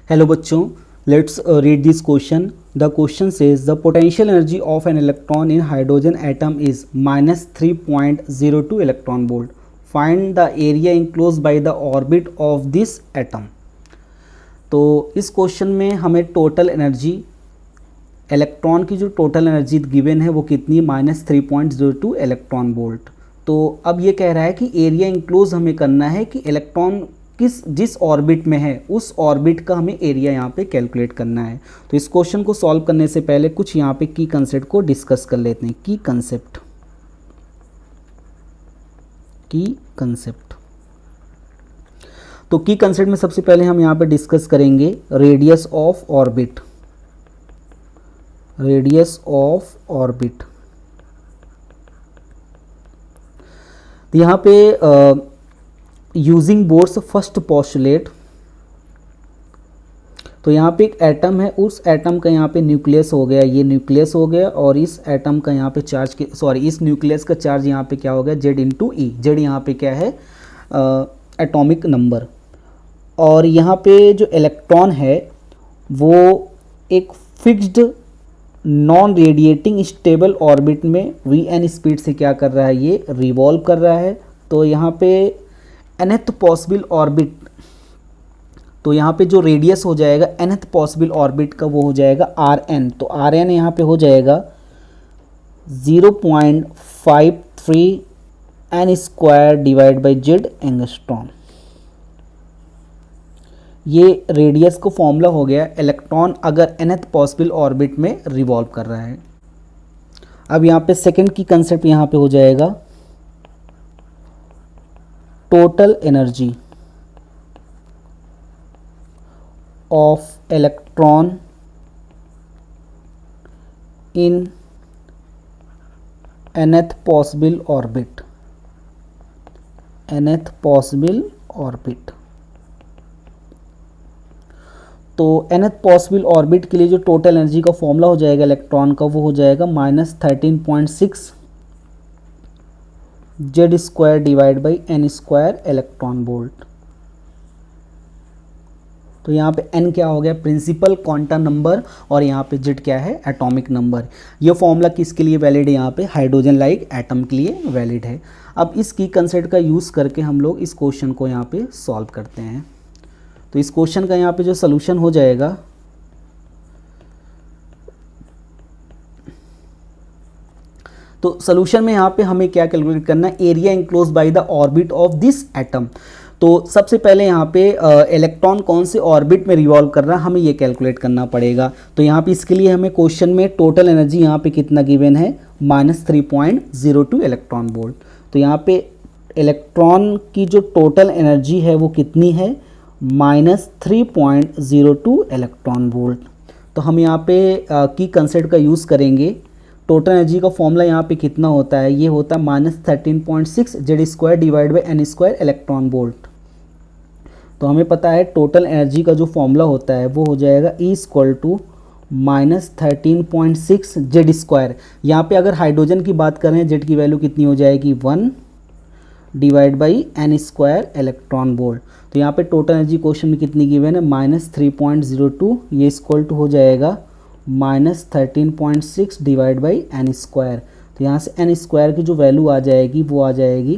Hello बच्चों, let's read this question. The question says the potential energy of an electron in hydrogen atom is -3.02 electron volt. Find the area enclose by the orbit of this atom. तो इस question में हमें total energy, electron की जो total energy given है वो कितनी, -3.02 electron volt. तो अब ये कह रहा है कि एरिया इंक्लोज हमें करना है कि इलेक्ट्रॉन जिस ऑर्बिट में है उस ऑर्बिट का हमें एरिया यहाँ पे कैलकुलेट करना है. तो इस क्वेश्चन को सॉल्व करने से पहले कुछ यहाँ पे की कंसेप्ट को डिस्कस कर लेते हैं. की कंसेप्ट तो की कंसेप्ट में सबसे पहले हम यहाँ पे डिस्कस करेंगे रेडियस ऑफ ऑर्बिट. तो यहाँ पे यूजिंग बोर्ड्स फर्स्ट पोस्टुलेट, तो यहाँ पे एक एटम है, उस एटम का यहाँ पे न्यूक्लियस हो गया, ये न्यूक्लियस हो गया, और इस एटम का यहाँ पे चार्ज इस न्यूक्लियस का चार्ज यहाँ पे क्या हो गया, Z/E. Z यहाँ पे क्या है, एटॉमिक नंबर. और यहाँ पे जो इलेक्ट्रॉन है वो एक fixed non radiating stable orbit में Vn स्पीड से क्या कर रहा है, ये रिवॉल्व कर रहा है. तो यहाँ पे nth पॉसिबल ऑर्बिट, तो यहाँ पे जो रेडियस हो जाएगा nth पॉसिबल ऑर्बिट का वो हो जाएगा Rn. तो Rn यहाँ पे हो जाएगा 0.53 n square divide by Z angstrom. ये रेडियस को फॉर्मूला हो गया इलेक्ट्रॉन अगर nth पॉसिबल ऑर्बिट में रिवॉल्व कर रहा है. अब यहाँ पे सेकंड की कंसेप्ट यहाँ पे हो जाएगा total energy of electron in nth possible orbit. तो nth पॉसिबल ऑर्बिट के लिए जो टोटल एनर्जी का फॉर्मूला हो जाएगा इलेक्ट्रॉन का वो हो जाएगा -13.6 Z square divide by n square electron volt. तो यहाँ पे n क्या हो गया, प्रिंसिपल क्वांटम नंबर, और यहाँ पे Z क्या है, एटॉमिक नंबर. ये फॉर्मूला किसके लिए वैलिड है, यहाँ पे हाइड्रोजन लाइक एटम के लिए वैलिड है. अब इस की कंसेप्ट का यूज़ करके हम लोग इस क्वेश्चन को यहाँ पे सॉल्व करते हैं. तो इस क्वेश्चन का यहाँ पे जो सोल्यूशन हो जाएगा, तो सोल्यूशन में यहाँ पे हमें क्या कैलकुलेट करना है, area enclose by the orbit of this atom. तो सबसे पहले यहाँ पे इलेक्ट्रॉन कौन से ऑर्बिट में रिवॉल्व कर रहा है हमें ये कैलकुलेट करना पड़ेगा. तो यहाँ पे इसके लिए हमें क्वेश्चन में टोटल एनर्जी यहाँ पे कितना गिवन है, -3.02 इलेक्ट्रॉन वोल्ट. तो यहाँ पे इलेक्ट्रॉन की जो टोटल एनर्जी है वो कितनी है, -3.02 इलेक्ट्रॉन वोल्ट. तो हम यहाँ पे की कंसेप्ट का यूज़ करेंगे. टोटल एनर्जी का फॉर्मूला यहाँ पे कितना होता है, ये होता है -13.6 Z square divide by n square electron volt. तो हमें पता है टोटल एनर्जी का जो फॉर्मूला होता है वो हो जाएगा E = -13.6 Z स्क्वायर. यहाँ पे अगर हाइड्रोजन की बात करें Z की वैल्यू कितनी हो जाएगी, 1 divide by n square electron volt. तो यहाँ पे टोटल एनर्जी क्वेश्चन में कितनी गिवन है, -3.02, ये इक्वल टू हो जाएगा -13.6 डिवाइड बाई n स्क्वायर. तो यहाँ से n स्क्वायर की जो वैल्यू आ जाएगी वो आ जाएगी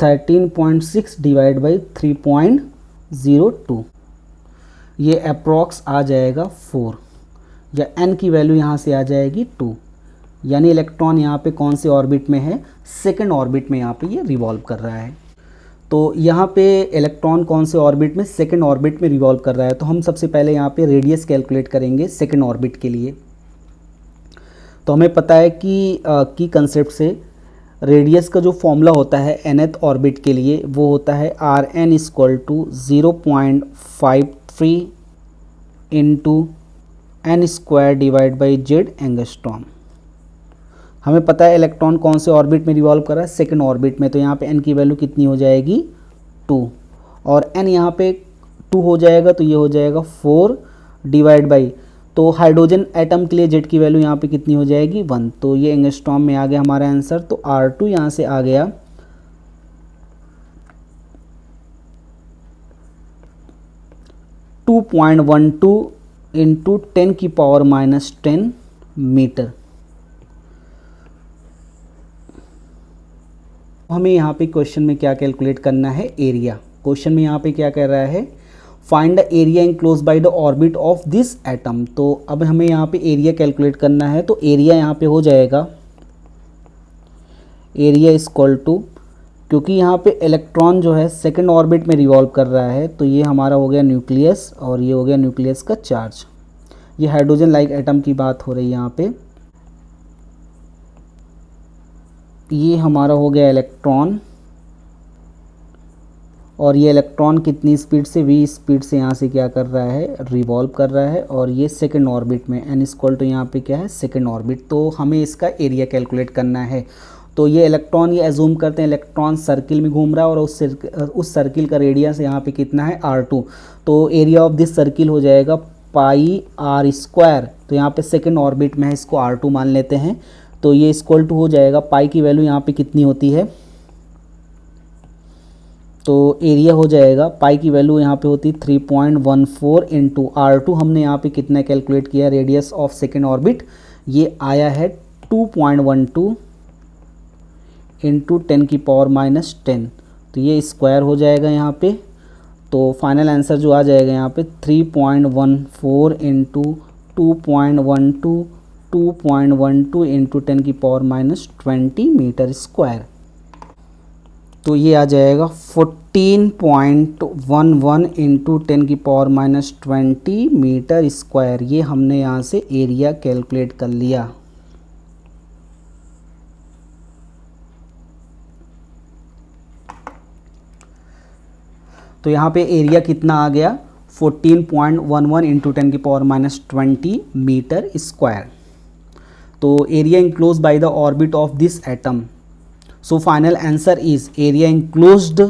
13.6 डिवाइड बाई 3.02, ये अप्रॉक्स आ जाएगा 4, या n की वैल्यू यहाँ से आ जाएगी 2. यानी इलेक्ट्रॉन यहाँ पे कौन से ऑर्बिट में है, सेकंड ऑर्बिट में यहाँ पे ये रिवॉल्व कर रहा है. तो यहाँ पे इलेक्ट्रॉन कौन से ऑर्बिट में, सेकंड ऑर्बिट में रिवॉल्व कर रहा है. तो हम सबसे पहले यहाँ पे रेडियस कैलकुलेट करेंगे सेकंड ऑर्बिट के लिए. तो हमें पता है कि कंसेप्ट से रेडियस का जो फॉर्मूला होता है nth ऑर्बिट के लिए वो होता है Rn = 0.53 into n square divide by Z angstrom. हमें पता है इलेक्ट्रॉन कौन से ऑर्बिट में रिवॉल्व कर रहा है, सेकंड ऑर्बिट में. तो यहाँ पे n की वैल्यू कितनी हो जाएगी, 2, और n यहाँ पे 2 हो जाएगा, तो ये हो जाएगा 4 डिवाइड बाई, तो हाइड्रोजन एटम के लिए Z की वैल्यू यहाँ पे कितनी हो जाएगी, 1. तो ये एंगस्ट्रॉम में आ गया हमारा आंसर. तो R2 यहाँ से आ गया 2.12 इंटू 10 की पावर माइनस 10 मीटर। हमें यहाँ पे क्वेश्चन में क्या कैलकुलेट करना है, एरिया। क्वेश्चन में यहाँ पे क्या कह रहा है, find the area enclose by the orbit of this atom. तो अब हमें यहाँ पे एरिया कैलकुलेट करना है, तो एरिया यहाँ पे हो जाएगा, एरिया इज इक्वल टू, क्योंकि यहाँ पे इलेक्ट्रॉन जो है सेकंड ऑर्बिट में रिवॉल्व कर रहा है, तो ये हमारा हो गया न्यूक्लियस और ये हो गया न्यूक्लियस का चार्ज। ये हाइड्रोजन लाइक एटम की बात हो रही है यहाँ पे। ये हमारा हो गया इलेक्ट्रॉन, और ये इलेक्ट्रॉन कितनी स्पीड से, v स्पीड से यहाँ से क्या कर रहा है, रिवॉल्व कर रहा है, और ये सेकंड ऑर्बिट में n इक्वल टू यहाँ पे क्या है, सेकंड ऑर्बिट। तो हमें इसका एरिया कैलकुलेट करना है। तो ये इलेक्ट्रॉन, ये एज्यूम करते हैं इलेक्ट्रॉन सर्किल में घूम रहा है और उस सर्किल का रेडियस यहाँ पे कितना है, r2। तो एरिया ऑफ दिस सर्किल हो जाएगा पाई r स्क्वायर। तो यहाँ पे सेकंड ऑर्बिट में है, इसको r2 मान लेते हैं। तो ये इक्वल टू हो जाएगा, पाई की वैल्यू यहाँ पे कितनी होती है, तो एरिया हो जाएगा, पाई की वैल्यू यहाँ पे होती है 3.14 इंटू r2। हमने यहाँ पे कितना कैलकुलेट किया, रेडियस ऑफ सेकेंड ऑर्बिट, ये आया है 2.12 इंटू 10 की पावर माइनस 10। तो ये स्क्वायर हो जाएगा यहाँ पे। तो फाइनल आंसर जो आ जाएगा यहाँ पे 3.14 इंटू 2.12 इंटू 10 की पावर माइनस 20 मीटर स्क्वायर। तो ये आ जाएगा 14.11 इंटू 10 की पावर माइनस 20 मीटर स्क्वायर। ये हमने यहाँ से एरिया कैलकुलेट कर लिया। तो यहाँ पे एरिया कितना आ गया, 14.11 इंटू 10 की पावर माइनस 20 मीटर स्क्वायर। तो area enclose by the orbit of this atom. So final answer is area enclosed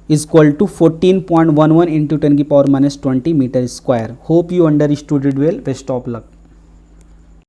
is equal to 14.11 into 10 की power minus 20 meter square. Hope you understood it well. Best of luck.